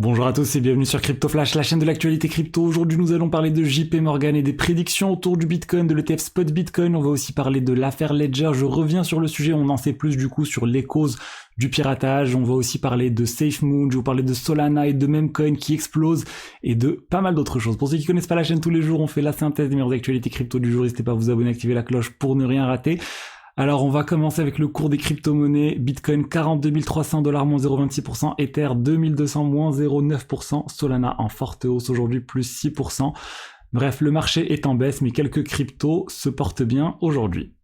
Bonjour à tous et bienvenue sur Crypto Flash, la chaîne de l'actualité crypto. Aujourd'hui, nous allons parler de JP Morgan et des prédictions autour du Bitcoin, de l'ETF Spot Bitcoin. On va aussi parler de l'affaire Ledger. Je reviens sur le sujet, on en sait plus du coup sur les causes du piratage. On va aussi parler de SafeMoon, je vais vous parler de Solana et de Memcoin qui explosent et de pas mal d'autres choses. Pour ceux qui connaissent pas la chaîne tous les jours, on fait la synthèse des meilleures actualités crypto du jour. N'hésitez pas à vous abonner, activer la cloche pour ne rien rater. Alors on va commencer avec le cours des crypto-monnaies. Bitcoin 42 300 $, moins 0,26%. Ether 2200, moins 0,9%. Solana en forte hausse aujourd'hui, plus 6%. Bref, le marché est en baisse, mais quelques cryptos se portent bien aujourd'hui.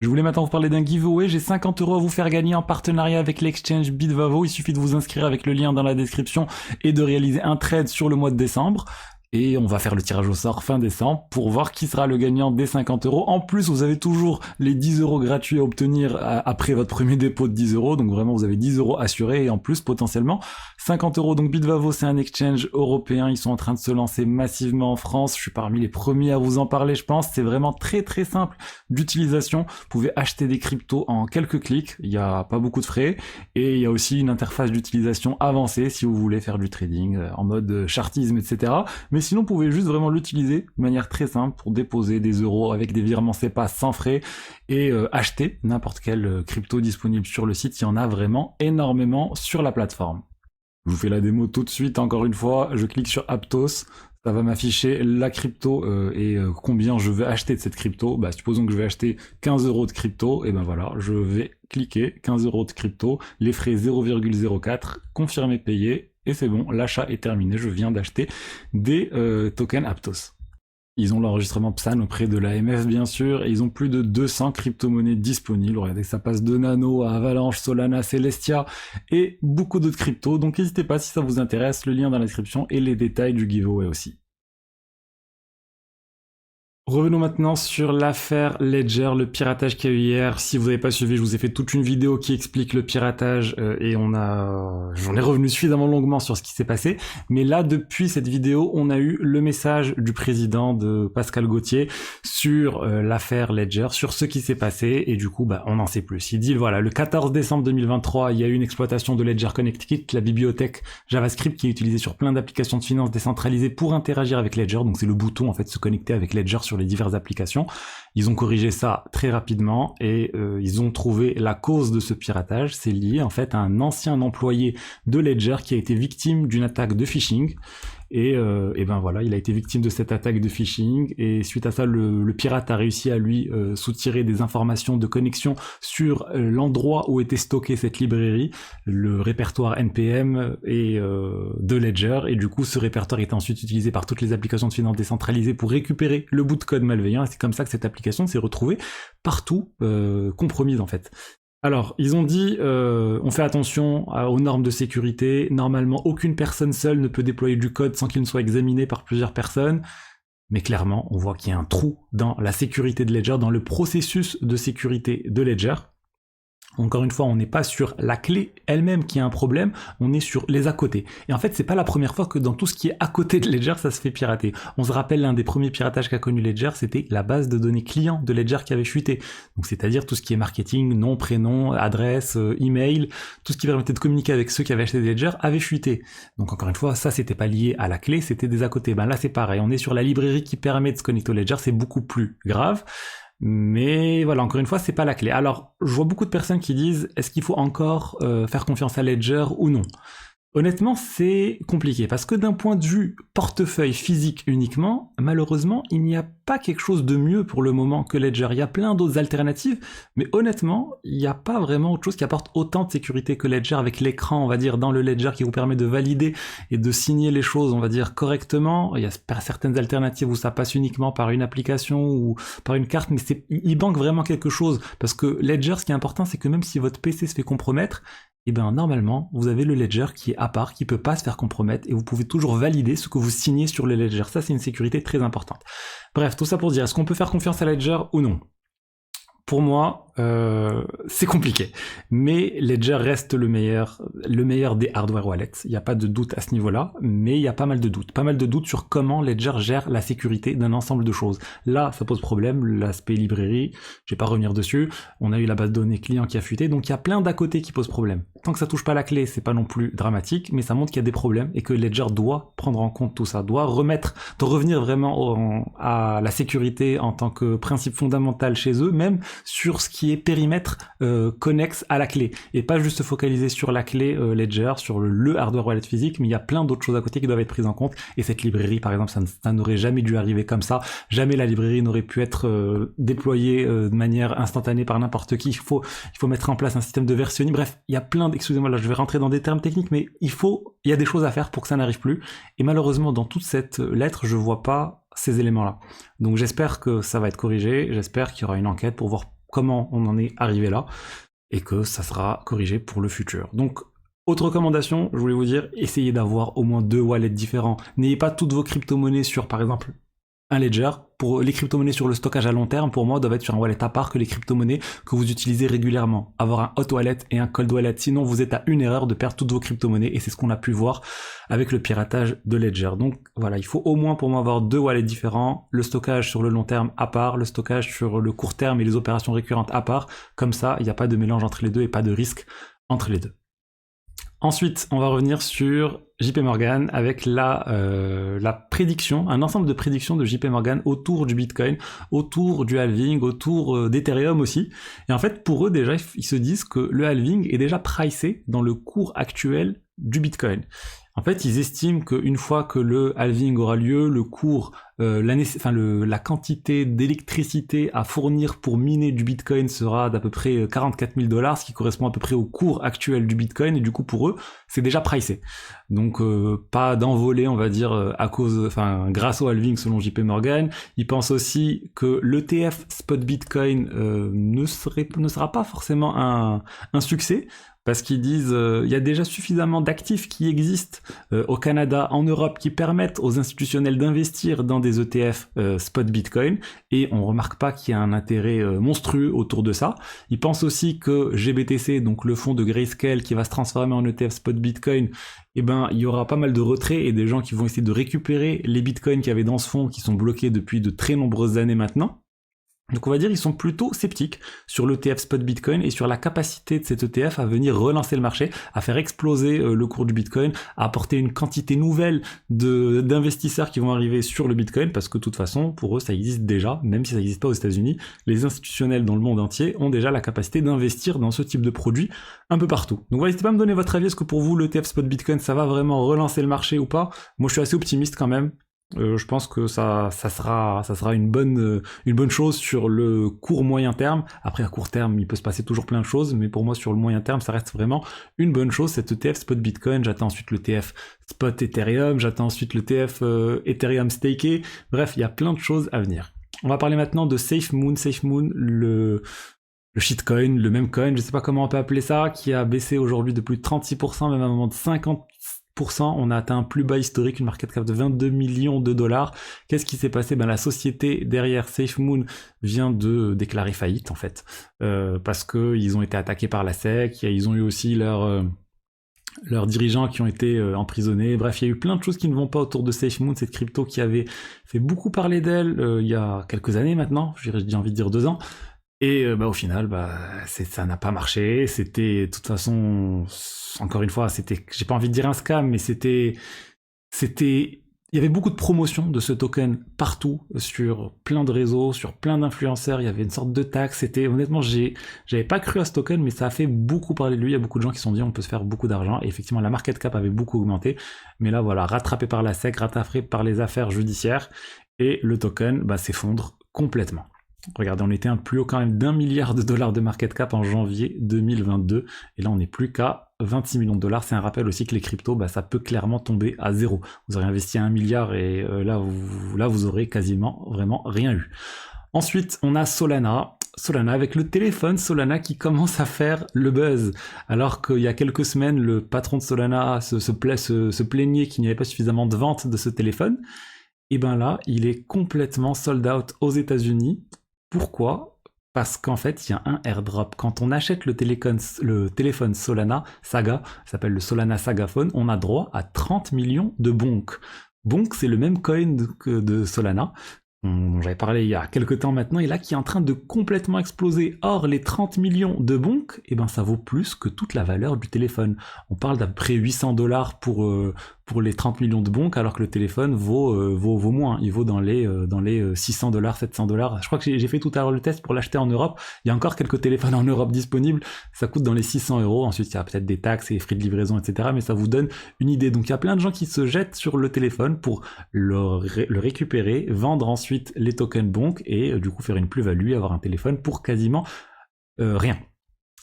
Je voulais maintenant vous parler d'un giveaway. J'ai 50 € à vous faire gagner en partenariat avec l'exchange Bitvavo. Il suffit de vous inscrire avec le lien dans la description et de réaliser un trade sur le mois de décembre. Et on va faire le tirage au sort fin décembre pour voir qui sera le gagnant des 50 €. En plus, vous avez toujours les 10 € gratuits à obtenir après votre premier dépôt de 10 €. Donc vraiment, vous avez 10 € assurés et en plus, potentiellement, 50 €. Donc Bitvavo, c'est un exchange européen. Ils sont en train de se lancer massivement en France. Je suis parmi les premiers à vous en parler, je pense. C'est vraiment très très simple d'utilisation. Vous pouvez acheter des cryptos en quelques clics. Il n'y a pas beaucoup de frais. Et il y a aussi une interface d'utilisation avancée si vous voulez faire du trading en mode chartisme, etc. Mais sinon, vous pouvez juste vraiment l'utiliser de manière très simple pour déposer des euros avec des virements SEPA sans frais et acheter n'importe quel crypto disponible sur le site. Il y en a vraiment énormément sur la plateforme. Je vous fais la démo tout de suite, encore une fois. Je clique sur Aptos. Ça va m'afficher la crypto et combien je veux acheter de cette crypto. Bah, supposons que je vais acheter 15 € de crypto. Et ben voilà, je vais cliquer 15 € de crypto, les frais 0,04, confirmer payer. Et c'est bon, l'achat est terminé, je viens d'acheter des tokens Aptos. Ils ont l'enregistrement PSAN auprès de l'AMF bien sûr, et ils ont plus de 200 crypto-monnaies disponibles. Regardez, ça passe de Nano à Avalanche, Solana, Celestia et beaucoup d'autres cryptos. Donc n'hésitez pas si ça vous intéresse, le lien dans la description et les détails du giveaway aussi. Revenons maintenant sur l'affaire Ledger, le piratage qu'il y a eu hier. Si vous n'avez pas suivi, je vous ai fait toute une vidéo qui explique le piratage et j'en ai revenu suffisamment longuement sur ce qui s'est passé. Mais là, depuis cette vidéo, on a eu le message du président de Pascal Gauthier sur l'affaire Ledger, sur ce qui s'est passé et du coup, bah, on n'en sait plus. Il dit, voilà, le 14 décembre 2023, il y a eu une exploitation de Ledger ConnectKit, la bibliothèque JavaScript qui est utilisée sur plein d'applications de finance décentralisées pour interagir avec Ledger. Donc c'est le bouton en fait, se connecter avec Ledger sur les diverses applications. Ils ont corrigé ça très rapidement et ils ont trouvé la cause de ce piratage. C'est lié en fait à un ancien employé de Ledger qui a été victime d'une attaque de phishing. Et ben voilà, il a été victime de cette attaque de phishing et suite à ça, le pirate a réussi à lui soutirer des informations de connexion sur l'endroit où était stockée cette librairie, le répertoire NPM et de Ledger. Et du coup, ce répertoire est ensuite utilisé par toutes les applications de finance décentralisées pour récupérer le bout de code malveillant. Et c'est comme ça que cette application s'est retrouvée partout compromise en fait. Alors, ils ont dit, on fait attention aux normes de sécurité. Normalement, aucune personne seule ne peut déployer du code sans qu'il ne soit examiné par plusieurs personnes. Mais clairement, on voit qu'il y a un trou dans la sécurité de Ledger, dans le processus de sécurité de Ledger. Encore une fois, on n'est pas sur la clé elle-même qui a un problème, on est sur les à côté. Et en fait, c'est pas la première fois que dans tout ce qui est à côté de Ledger, ça se fait pirater. On se rappelle l'un des premiers piratages qu'a connu Ledger, c'était la base de données client de Ledger qui avait fuité. Donc c'est-à-dire tout ce qui est marketing, nom, prénom, adresse, email, tout ce qui permettait de communiquer avec ceux qui avaient acheté des Ledger avait fuité. Donc encore une fois, ça c'était pas lié à la clé, c'était des à côté. Ben là c'est pareil, on est sur la librairie qui permet de se connecter au Ledger, c'est beaucoup plus grave. Mais voilà, encore une fois, c'est pas la clé. Alors, je vois beaucoup de personnes qui disent, est-ce qu'il faut encore faire confiance à Ledger ou non ? Honnêtement, c'est compliqué, parce que d'un point de vue portefeuille physique uniquement, malheureusement, il n'y a pas quelque chose de mieux pour le moment que Ledger. Il y a plein d'autres alternatives, mais honnêtement, il n'y a pas vraiment autre chose qui apporte autant de sécurité que Ledger, avec l'écran, on va dire, dans le Ledger qui vous permet de valider et de signer les choses, on va dire, correctement. Il y a certaines alternatives où ça passe uniquement par une application ou par une carte, mais il manque vraiment quelque chose, parce que Ledger, ce qui est important, c'est que même si votre PC se fait compromettre, et bien normalement, vous avez le Ledger qui est à part, qui peut pas se faire compromettre, et vous pouvez toujours valider ce que vous signez sur le Ledger. Ça, c'est une sécurité très importante. Bref, tout ça pour dire, est-ce qu'on peut faire confiance à Ledger ou non ? pour moi, c'est compliqué. Mais Ledger reste le meilleur des hardware wallets. Il n'y a pas de doute à ce niveau-là, mais il y a pas mal de doutes. Pas mal de doutes sur comment Ledger gère la sécurité d'un ensemble de choses. Là, ça pose problème, l'aspect librairie, je vais pas revenir dessus. On a eu la base de données client qui a fuité, donc il y a plein d'à côté qui posent problème. Tant que ça touche pas la clé, c'est pas non plus dramatique, mais ça montre qu'il y a des problèmes et que Ledger doit prendre en compte tout ça, doit revenir vraiment à la sécurité en tant que principe fondamental chez eux, même sur ce qui est périmètre connexe à la clé, et pas juste focaliser sur la clé Ledger, sur le hardware wallet physique, mais il y a plein d'autres choses à côté qui doivent être prises en compte, et cette librairie par exemple, ça n'aurait jamais dû arriver comme ça, jamais la librairie n'aurait pu être déployée de manière instantanée par n'importe qui, il faut mettre en place un système de versionning, bref, il y a plein excusez-moi là je vais rentrer dans des termes techniques, mais il y a des choses à faire pour que ça n'arrive plus, et malheureusement dans toute cette lettre je vois pas ces éléments-là. Donc j'espère que ça va être corrigé, j'espère qu'il y aura une enquête pour voir comment on en est arrivé là, et que ça sera corrigé pour le futur. Donc, autre recommandation, je voulais vous dire, essayez d'avoir au moins 2 wallets différents. N'ayez pas toutes vos crypto-monnaies sur, par exemple, un ledger. Pour les crypto-monnaies sur le stockage à long terme, pour moi, doivent être sur un wallet à part que les crypto-monnaies que vous utilisez régulièrement. Avoir un hot wallet et un cold wallet, sinon vous êtes à une erreur de perdre toutes vos crypto-monnaies, et c'est ce qu'on a pu voir avec le piratage de Ledger. Donc voilà, il faut au moins pour moi avoir 2 wallets différents, le stockage sur le long terme à part, le stockage sur le court terme et les opérations récurrentes à part, comme ça, il n'y a pas de mélange entre les deux et pas de risque entre les deux. Ensuite, on va revenir sur JP Morgan avec la prédiction, un ensemble de prédictions de JP Morgan autour du Bitcoin, autour du halving, autour d'Ethereum aussi. Et en fait, pour eux déjà, ils se disent que le halving est déjà pricé dans le cours actuel du Bitcoin. En fait, ils estiment qu'une fois que le halving aura lieu, le cours, la quantité d'électricité à fournir pour miner du Bitcoin sera d'à peu près 44 000 $, ce qui correspond à peu près au cours actuel du Bitcoin, et du coup pour eux, c'est déjà pricé. Donc pas d'envolée, on va dire, grâce au halving selon JP Morgan. Ils pensent aussi que l'ETF Spot Bitcoin ne sera pas forcément un succès, parce qu'ils disent il y a déjà suffisamment d'actifs qui existent au Canada, en Europe, qui permettent aux institutionnels d'investir dans des ETF spot Bitcoin, et on remarque pas qu'il y a un intérêt monstrueux autour de ça. Ils pensent aussi que GBTC, donc le fonds de Grayscale qui va se transformer en ETF spot Bitcoin, il y aura pas mal de retraits et des gens qui vont essayer de récupérer les Bitcoins qu'il y avait dans ce fonds qui sont bloqués depuis de très nombreuses années maintenant. Donc on va dire qu'ils sont plutôt sceptiques sur l'ETF Spot Bitcoin et sur la capacité de cet ETF à venir relancer le marché, à faire exploser le cours du Bitcoin, à apporter une quantité nouvelle d'investisseurs qui vont arriver sur le Bitcoin, parce que de toute façon, pour eux, ça existe déjà, même si ça n'existe pas aux États-Unis. Les institutionnels dans le monde entier ont déjà la capacité d'investir dans ce type de produit un peu partout. Donc voilà, n'hésitez pas à me donner votre avis, est-ce que pour vous, l'ETF Spot Bitcoin, ça va vraiment relancer le marché ou pas? Moi, je suis assez optimiste quand même. Je pense que ça sera une bonne chose sur le court moyen terme. Après, à court terme, il peut se passer toujours plein de choses, mais pour moi, sur le moyen terme, ça reste vraiment une bonne chose, cet ETF Spot Bitcoin. J'attends ensuite l'ETF Spot Ethereum, j'attends ensuite l'ETF Ethereum Staké. Bref, il y a plein de choses à venir. On va parler maintenant de SafeMoon. SafeMoon, le shitcoin, le même coin, je sais pas comment on peut appeler ça, qui a baissé aujourd'hui de plus de 36%, même à un moment de 50%. On a atteint un plus bas historique, une market cap de 22 millions de $. Qu'est-ce qui s'est passé? La société derrière SafeMoon vient de déclarer faillite en fait, parce que ils ont été attaqués par la SEC, ils ont eu aussi leurs dirigeants qui ont été emprisonnés. Bref, il y a eu plein de choses qui ne vont pas autour de SafeMoon, cette crypto qui avait fait beaucoup parler d'elle il y a quelques années maintenant, j'ai envie de dire 2 ans. Et au final, ça n'a pas marché. C'était, de toute façon, encore une fois, j'ai pas envie de dire un scam, mais il y avait beaucoup de promotion de ce token partout, sur plein de réseaux, sur plein d'influenceurs. Il y avait une sorte de taxe. Honnêtement, j'avais pas cru à ce token, mais ça a fait beaucoup parler de lui. Il y a beaucoup de gens qui se sont dit, on peut se faire beaucoup d'argent. Et effectivement, la market cap avait beaucoup augmenté. Mais là, voilà, rattrapé par la SEC, rattrapé par les affaires judiciaires. Et le token, s'effondre complètement. Regardez, on était un plus haut quand même d'1 milliard de dollars de market cap en janvier 2022, et là on n'est plus qu'à 26 millions de $. C'est un rappel aussi que les cryptos, ça peut clairement tomber à zéro. Vous aurez investi à 1 milliard et là vous aurez quasiment vraiment rien eu. Ensuite, on a Solana avec le téléphone Solana qui commence à faire le buzz. Alors qu'il y a quelques semaines, le patron de Solana se plaignait qu'il n'y avait pas suffisamment de ventes de ce téléphone. Et là, il est complètement sold out aux États-Unis. Pourquoi? Parce qu'en fait, il y a un airdrop. Quand on achète le téléphone Solana Saga, ça s'appelle le Solana Saga Phone, on a droit à 30 millions de bonk. Bonk, c'est le même coin que de Solana, dont j'avais parlé il y a quelques temps maintenant, et là qui est en train de complètement exploser. Or, les 30 millions de bonk, eh ben ça vaut plus que toute la valeur du téléphone. On parle d'à peu près 800 $ pour les 30 millions de bonk, alors que le téléphone vaut moins. Il vaut dans les 600 $, 700 $. Je crois que j'ai fait tout à l'heure le test pour l'acheter en Europe. Il y a encore quelques téléphones en Europe disponibles. Ça coûte dans les 600 €. Ensuite, il y a peut-être des taxes et frais de livraison, etc. Mais ça vous donne une idée. Donc, il y a plein de gens qui se jettent sur le téléphone pour le récupérer, vendre ensuite les tokens bonk et du coup faire une plus-value, avoir un téléphone pour quasiment rien.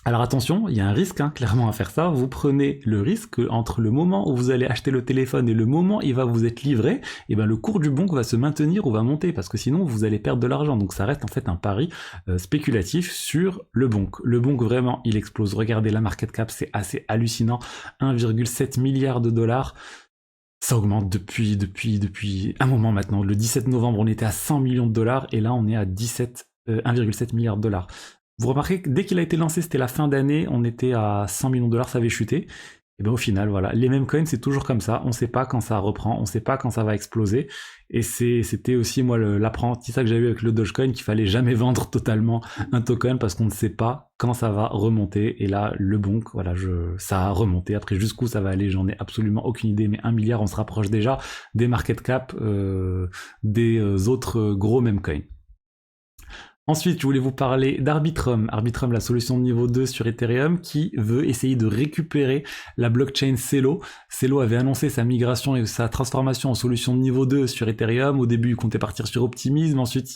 Alors attention, il y a un risque clairement à faire ça. Vous prenez le risque entre le moment où vous allez acheter le téléphone et le moment où il va vous être livré, et ben le cours du bonk va se maintenir ou va monter parce que sinon vous allez perdre de l'argent. Donc ça reste en fait un pari spéculatif sur le bonk. Le bonk vraiment il explose. Regardez la market cap, c'est assez hallucinant. 1,7 milliard de dollars. Ça augmente depuis un moment maintenant. Le 17 novembre, on était à 100 millions de dollars et là, on est à 1,7 milliard de dollars. Vous remarquez que dès qu'il a été lancé, c'était la fin d'année, on était à 100 millions de dollars, ça avait chuté. Et bien au final, voilà, les mêmes coins, c'est toujours comme ça. On ne sait pas quand ça reprend, on ne sait pas quand ça va exploser. Et c'était aussi moi l'apprentissage que j'ai eu avec le Dogecoin, qu'il fallait jamais vendre totalement un token parce qu'on ne sait pas quand ça va remonter. Et là, le bonk, voilà, ça a remonté. Après, jusqu'où ça va aller, j'en ai absolument aucune idée. Mais 1 milliard, on se rapproche déjà des market cap des autres gros meme coins. Ensuite, je voulais vous parler d'Arbitrum. Arbitrum, la solution de niveau 2 sur Ethereum qui veut essayer de récupérer la blockchain Celo. Celo avait annoncé sa migration et sa transformation en solution de niveau 2 sur Ethereum. Au début, ils comptaient partir sur Optimism. Ensuite,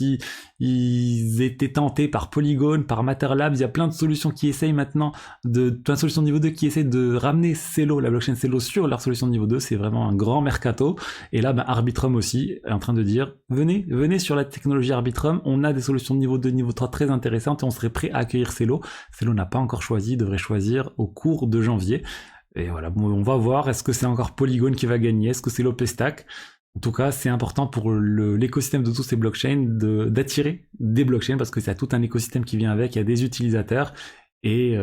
ils étaient tentés par Polygon, par Matter Labs. Il y a plein de solutions qui essayent maintenant plein de solutions de niveau 2 qui essayent de ramener Celo, la blockchain Celo sur leur solution de niveau 2. C'est vraiment un grand mercato. Et là, Arbitrum aussi est en train de dire, venez sur la technologie Arbitrum. On a des solutions de niveau 2, niveau 3 très intéressantes et on serait prêt à accueillir Celo. Celo n'a pas encore choisi, devrait choisir au cours de janvier. Et voilà, bon, on va voir, est-ce que c'est encore Polygon qui va gagner, est-ce que c'est l'OP-Stack? En tout cas, c'est important pour l'écosystème de tous ces blockchains d'attirer des blockchains parce que c'est tout un écosystème qui vient avec, il y a des utilisateurs et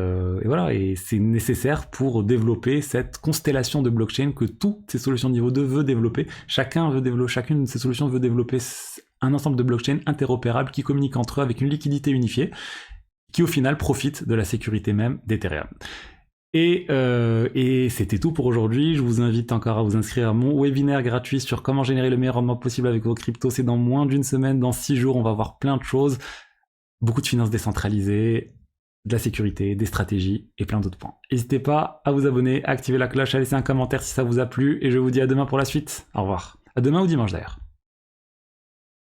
voilà, et c'est nécessaire pour développer cette constellation de blockchains que toutes ces solutions de niveau 2 veut développer. Chacune de ces solutions veut développer un ensemble de blockchains interopérables qui communiquent entre eux avec une liquidité unifiée qui au final profite de la sécurité même d'Ethereum. Et c'était tout pour aujourd'hui. Je vous invite encore à vous inscrire à mon webinaire gratuit sur comment générer le meilleur rendement possible avec vos cryptos. C'est dans moins d'une semaine, dans 6 jours, on va voir plein de choses. Beaucoup de finances décentralisées, de la sécurité, des stratégies et plein d'autres points. N'hésitez pas à vous abonner, à activer la cloche, à laisser un commentaire si ça vous a plu et je vous dis à demain pour la suite. Au revoir. À demain ou dimanche d'ailleurs.